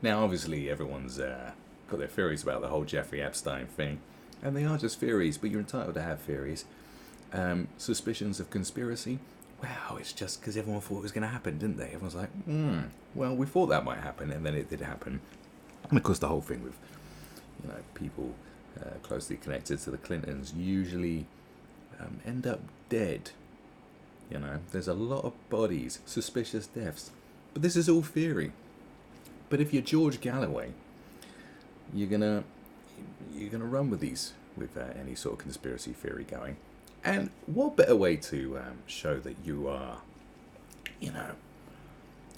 Now, obviously, everyone's got their theories about the whole Jeffrey Epstein thing, and they are just theories, but you're entitled to have theories. Suspicions of conspiracy. Wow, it's just because everyone thought it was going to happen, didn't they? Everyone's like, well, we thought that might happen, and then it did happen. And of course, the whole thing with, people closely connected to the Clintons usually end up dead. There's a lot of bodies, suspicious deaths, but this is all theory. But if you're George Galloway, you're gonna run with any sort of conspiracy theory going. And what better way to show that you are,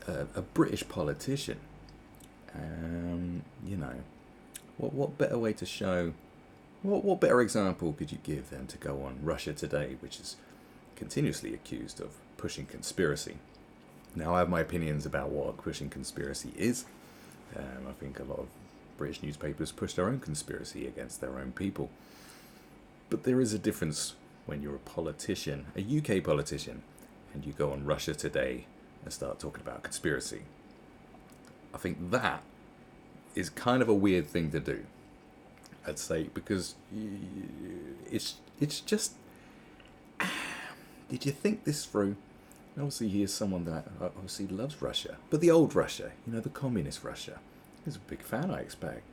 a British politician? What better way to show? What better example could you give than to go on Russia Today, which is continuously accused of pushing conspiracy? Now, I have my opinions about what pushing conspiracy is. I think a lot of British newspapers push their own conspiracy against their own people. But there is a difference when you're a politician, a UK politician, and you go on Russia Today and start talking about conspiracy. I think that is kind of a weird thing to do, I'd say, because it's just... Did you think this through? Obviously, he is someone that obviously loves Russia, but the old Russia, the communist Russia. He's a big fan, I expect.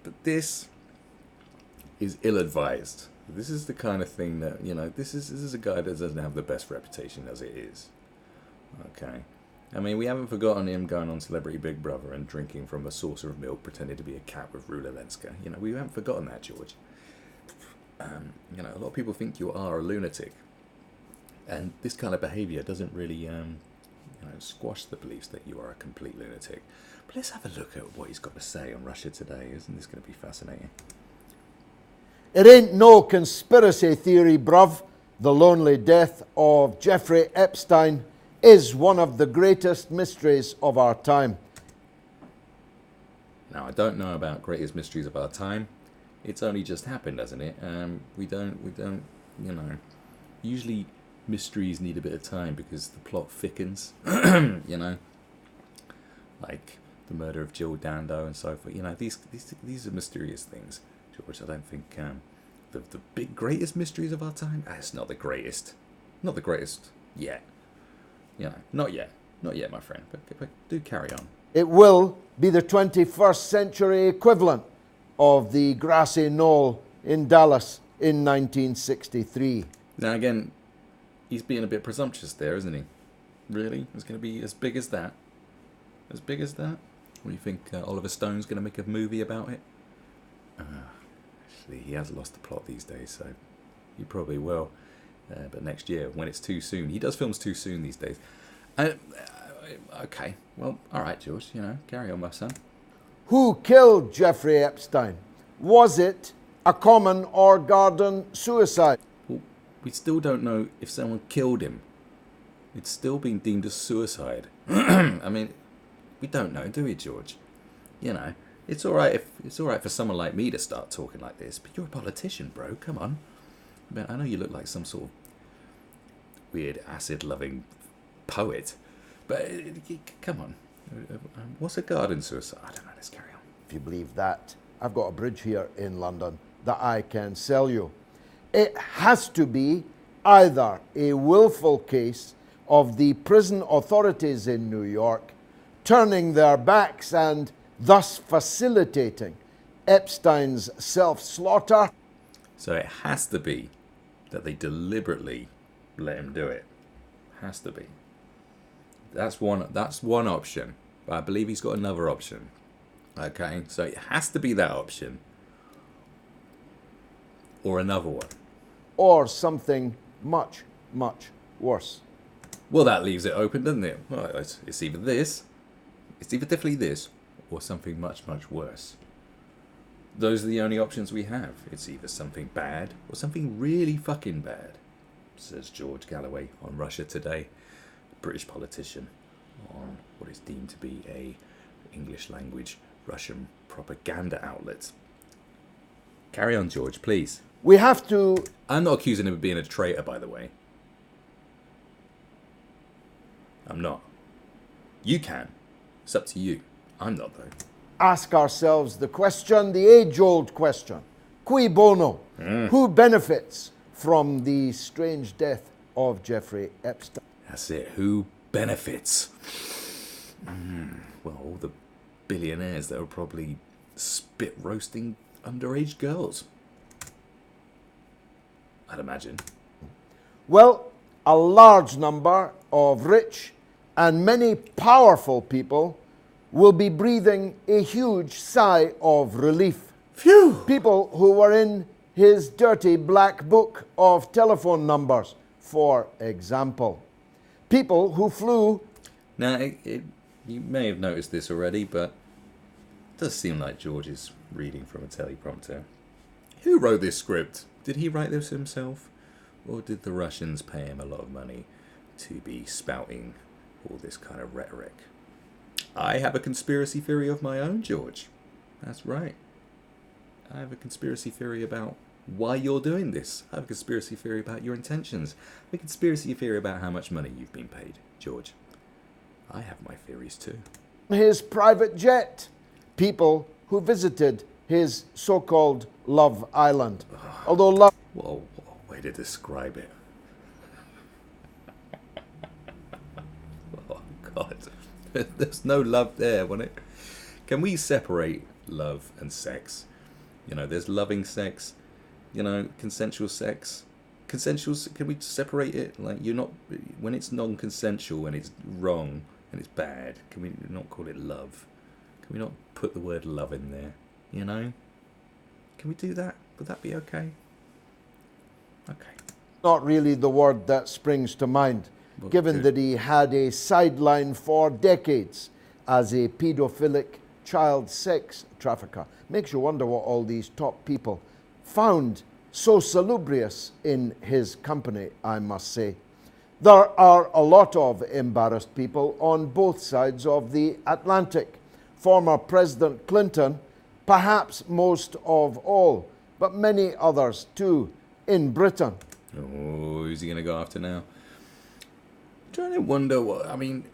But this is ill-advised. This is the kind of thing that, this is a guy that doesn't have the best reputation as it is. Okay. I mean, we haven't forgotten him going on Celebrity Big Brother and drinking from a saucer of milk, pretending to be a cat with Rula Lenska. We haven't forgotten that, George. A lot of people think you are a lunatic. And this kind of behaviour doesn't really, squash the beliefs that you are a complete lunatic. But let's have a look at what he's got to say on Russia Today. Isn't this going to be fascinating? It ain't no conspiracy theory, bruv. The lonely death of Jeffrey Epstein is one of the greatest mysteries of our time. Now, I don't know about greatest mysteries of our time. It's only just happened, hasn't it? We don't, usually mysteries need a bit of time because the plot thickens, like the murder of Jill Dando and so forth. These are mysterious things, George. I don't think the big greatest mysteries of our time. It's not the greatest yet. Not yet, my friend. But do carry on. It will be the 21st century equivalent of the grassy knoll in Dallas in 1963. Now again, he's being a bit presumptuous there, isn't he? Really? It's going to be as big as that? As big as that? What do you think? Oliver Stone's going to make a movie about it? Actually, he has lost the plot these days, so he probably will. But next year, when it's too soon. He does films too soon these days. Okay, well, all right, George, carry on, my son. Who killed Jeffrey Epstein? Was it a common or garden suicide? Well, we still don't know if someone killed him. It's still being deemed as suicide. I mean, we don't know, do we, George? It's all right for someone like me to start talking like this, but you're a politician, bro. Come on. I know you look like some sort of weird acid-loving poet, but come on. What's a garden suicide? I don't know. Let's carry on. If you believe that, I've got a bridge here in London that I can sell you. It has to be either a willful case of the prison authorities in New York turning their backs and thus facilitating Epstein's self-slaughter. So it has to be that they deliberately let him do it. Has to be. That's one option. But I believe he's got another option. Okay, so it has to be that option. Or another one. Or something much, much worse. Well, that leaves it open, doesn't it? Well, it's either this, it's either definitely this, or something much, much worse. Those are the only options we have. It's either something bad or something really fucking bad, says George Galloway on Russia Today, British politician on what is deemed to be a English language Russian propaganda outlet. Carry on, George, please. We have to... I'm not accusing him of being a traitor, by the way. I'm not. You can. It's up to you. I'm not, though. Ask ourselves the question, the age-old question. Cui bono? Who benefits from the strange death of Jeffrey Epstein? That's it. Who benefits? Well, all the billionaires that are probably spit roasting underage girls. I'd imagine. Well, a large number of rich and many powerful people will be breathing a huge sigh of relief. Phew! People who were in his dirty black book of telephone numbers, for example. People who flew... Now, you may have noticed this already, but it does seem like George is reading from a teleprompter. Who wrote this script? Did he write this himself? Or did the Russians pay him a lot of money to be spouting all this kind of rhetoric? I have a conspiracy theory of my own, George. That's right. I have a conspiracy theory about why you're doing this. I have a conspiracy theory about your intentions. I have a conspiracy theory about how much money you've been paid, George. I have my theories too. his private jet. People who visited his so-called Love Island. Although love... What a way to describe it. Oh, God. There's no love there, wasn't it? Can we separate love and sex? You know, there's loving sex, you know, consensual sex. Consensual, can we separate it? Like, you're not, when it's non-consensual and it's wrong and it's bad, can we not call it love? Can we not put the word love in there, you know? Can we do that? Would that be okay? Okay. Not really the word that springs to mind, given that he had a sideline for decades as a paedophilic child sex trafficker. Makes you wonder what all these top people found so salubrious in his company, I must say. There are a lot of embarrassed people on both sides of the Atlantic. Former President Clinton, perhaps most of all, but many others too in Britain. Oh, who's he going to go after now? I'm trying to wonder what, I mean,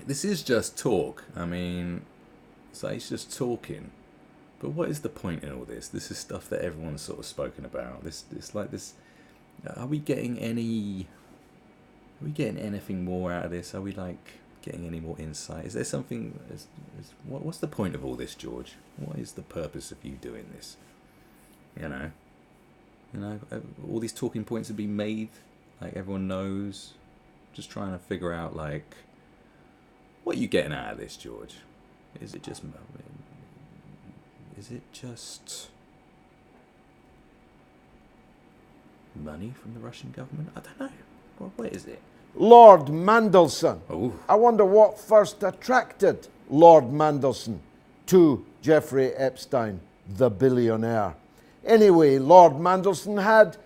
this is just talk. I mean, it's like he's just talking. But what is the point in all this? This is stuff that everyone's sort of spoken about. This like this. Are we getting any? Are we getting anything more out of this? Are we like getting any more insight? Is there something? What's the point of all this, George? What is the purpose of you doing this? You know, all these talking points have been made. Like everyone knows. Just trying to figure out like, what are you getting out of this, George? Is it just money from the Russian government? I don't know. What is it? Lord Mandelson. Oh. I wonder what first attracted Lord Mandelson to Jeffrey Epstein, the billionaire. Anyway, Lord Mandelson had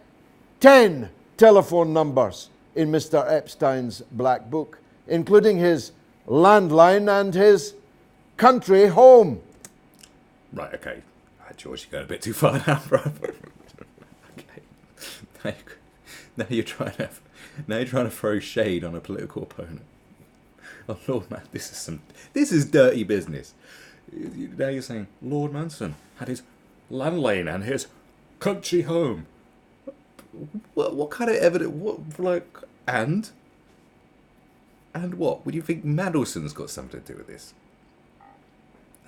10 telephone numbers in Mr. Epstein's black book, including his landline and his country home. Right, okay. George, you're going a bit too far now, bro. Okay. Now you're trying to throw shade on a political opponent. Oh Lord, man, this is dirty business. Now you're saying Lord Manson had his landline and his country home. What kind of evidence? What, like, and what? Would you think Mandelson's got something to do with this?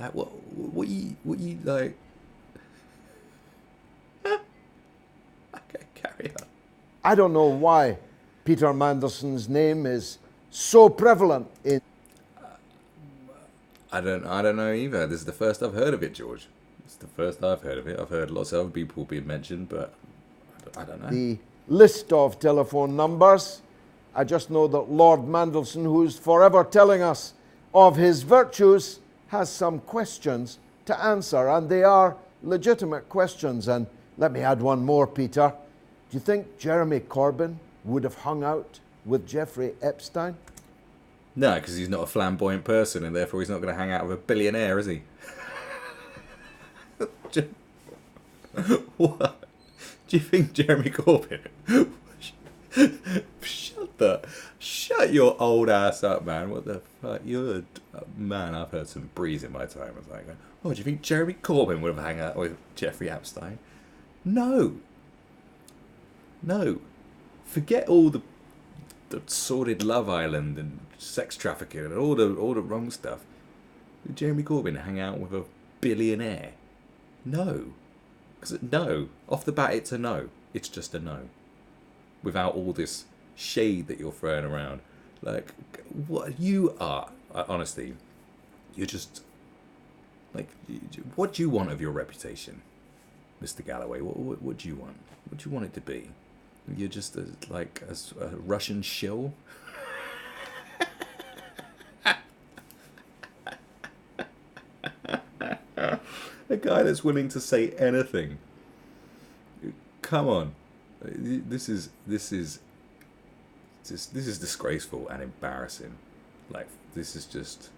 Like, what you like? Okay, carry on. I don't know why Peter Mandelson's name is so prevalent in... I don't know either. This is the first I've heard of it, George. It's the first I've heard of it. I've heard lots of other people being mentioned, but I don't know. The list of telephone numbers. I just know that Lord Mandelson, who's forever telling us of his virtues, has some questions to answer, and they are legitimate questions. And let me add one more, Peter. Do you think Jeremy Corbyn would have hung out with Jeffrey Epstein? No, because he's not a flamboyant person, and therefore he's not going to hang out with a billionaire, is he? What? Do you think Jeremy Corbyn Shut your old ass up, man. What the fuck? You're man. I've heard some breeze in my time. I was like, oh, do you think Jeremy Corbyn would have hung out with Jeffrey Epstein? No. No. Forget all the sordid Love Island and sex trafficking and all the wrong stuff. Did Jeremy Corbyn hang out with a billionaire? No. No. Off the bat, it's a no. It's just a no. Without all this shade that you're throwing around. Like, what you are, honestly, you're just, like, what do you want of your reputation, Mr. Galloway? What do you want? What do you want it to be? You're just a Russian shill? A guy that's willing to say anything. Come on. This is disgraceful and embarrassing. Like, this is just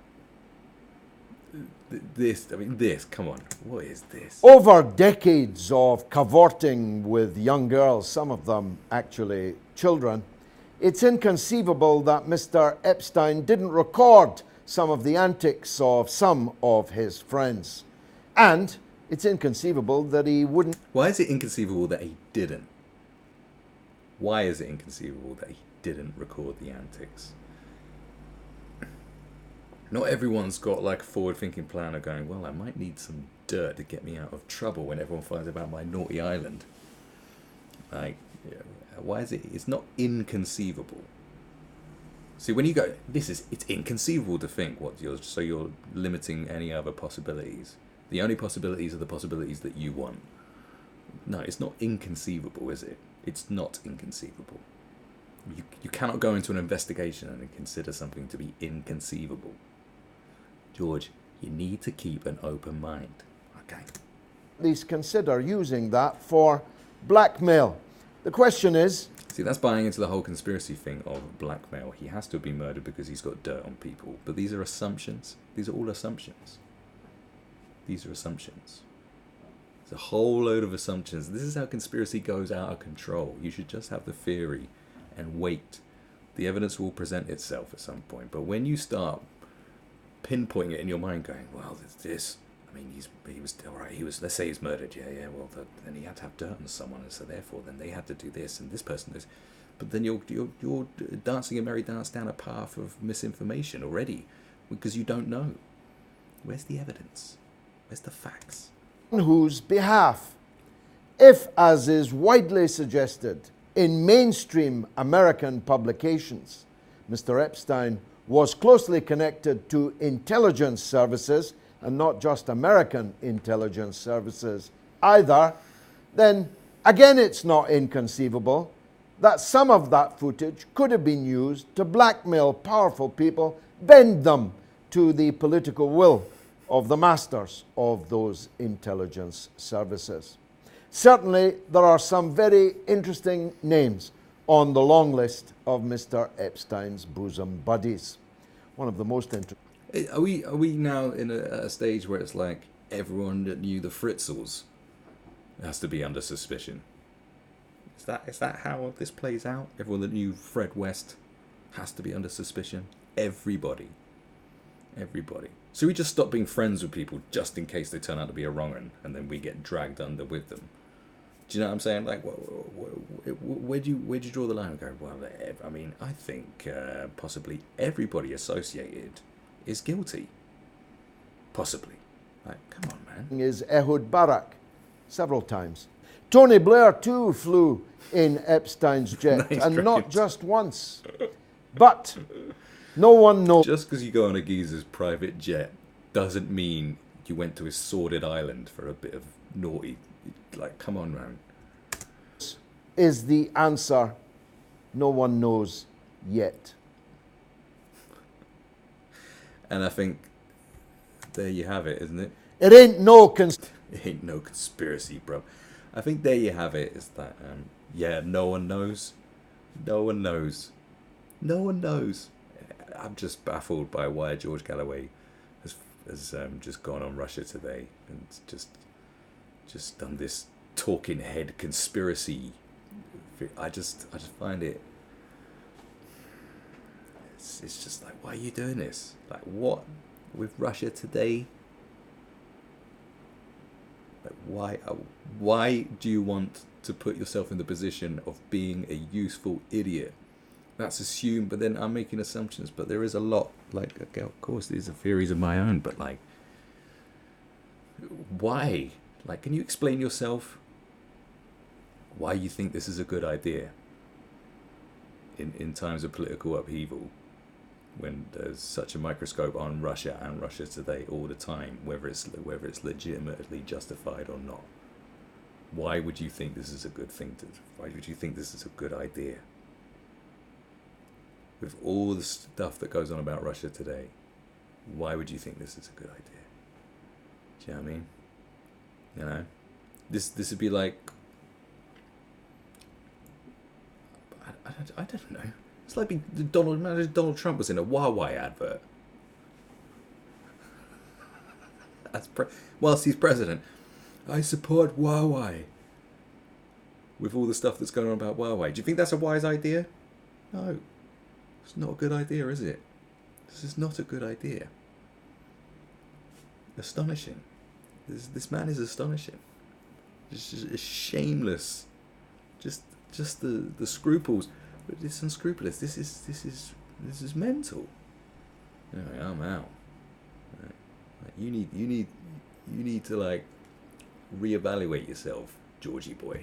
this. Come on, what is this? Over decades of cavorting with young girls, some of them actually children, it's inconceivable that Mr. Epstein didn't record some of the antics of some of his friends, and it's inconceivable that he wouldn't. Why is it inconceivable that he didn't? Why is it inconceivable that he didn't record the antics? Not everyone's got like a forward-thinking plan of going, well, I might need some dirt to get me out of trouble when everyone finds out about my naughty island. Like, why is it? It's not inconceivable. See, when you go, it's inconceivable to think so you're limiting any other possibilities. The only possibilities are the possibilities that you want. No, it's not inconceivable, is it? It's not inconceivable. You cannot go into an investigation and consider something to be inconceivable. George, you need to keep an open mind. Okay. At least consider using that for blackmail. The question is... See, that's buying into the whole conspiracy thing of blackmail. He has to have been murdered because he's got dirt on people. But these are assumptions. These are all assumptions. These are assumptions. It's a whole load of assumptions. This is how conspiracy goes out of control. You should just have the theory and wait. The evidence will present itself at some point. But when you start pinpointing it in your mind, going, well, this. I mean, he was all right. Let's say he's murdered. Yeah. Well, then he had to have dirt on someone, and so therefore, then they had to do this, and this person is. But then you're dancing a merry dance down a path of misinformation already, because you don't know. Where's the evidence? Where's the facts? On whose behalf, if, as is widely suggested in mainstream American publications, Mr. Epstein was closely connected to intelligence services, and not just American intelligence services either, then again it's not inconceivable that some of that footage could have been used to blackmail powerful people, bend them to the political will of the masters of those intelligence services. Certainly, there are some very interesting names on the long list of Mr. Epstein's bosom buddies. One of the most interesting. Are we now in a stage where it's like everyone that knew the Fritzels has to be under suspicion? Is that how this plays out? Everyone that knew Fred West has to be under suspicion? Everybody. So we just stop being friends with people just in case they turn out to be a wrong un, and then we get dragged under with them. Do you know what I'm saying? Like, where do you draw the line? And go, well, I mean, I think possibly everybody associated is guilty. Possibly. Like, come on, man. Is Ehud Barak several times. Tony Blair too flew in Epstein's jet, Nice and great. not just once. But no one knows. Just because you go on a geezer's private jet doesn't mean you went to his sordid island for a bit of naughty. Like, come on, man. Is the answer no one knows yet. And I think there you have it, isn't it? It ain't no It ain't no conspiracy, bro. I think there you have it. Is that yeah? No one knows. No one knows. No one knows. I'm just baffled by why George Galloway has just gone on Russia Today and just done this talking head conspiracy I just find it. It's just like, why are you doing this? Like, what with Russia today? Like, why do you want to put yourself in the position of being a useful idiot? That's assumed, but then I'm making assumptions. But there is a lot. Like, okay, of course, these are theories of my own. But like, why? Like, can you explain yourself? Why you think this is a good idea? In times of political upheaval, when there's such a microscope on Russia and Russia today all the time, whether it's legitimately justified or not. Why would you think this is a good thing to? Why would you think this is a good idea? With all the stuff that goes on about Russia today, why would you think this is a good idea? Do you know what I mean? You know, this would be like, I don't know. It's like Donald Trump was in a Huawei advert. Whilst he's president, I support Huawei. With all the stuff that's going on about Huawei, do you think that's a wise idea? No, it's not a good idea, is it? This is not a good idea. Astonishing. This man is astonishing. Just shameless. Just the scruples. But it's unscrupulous. This is mental. Anyway, I'm out. Right. Like, you need to like reevaluate yourself, Georgie boy.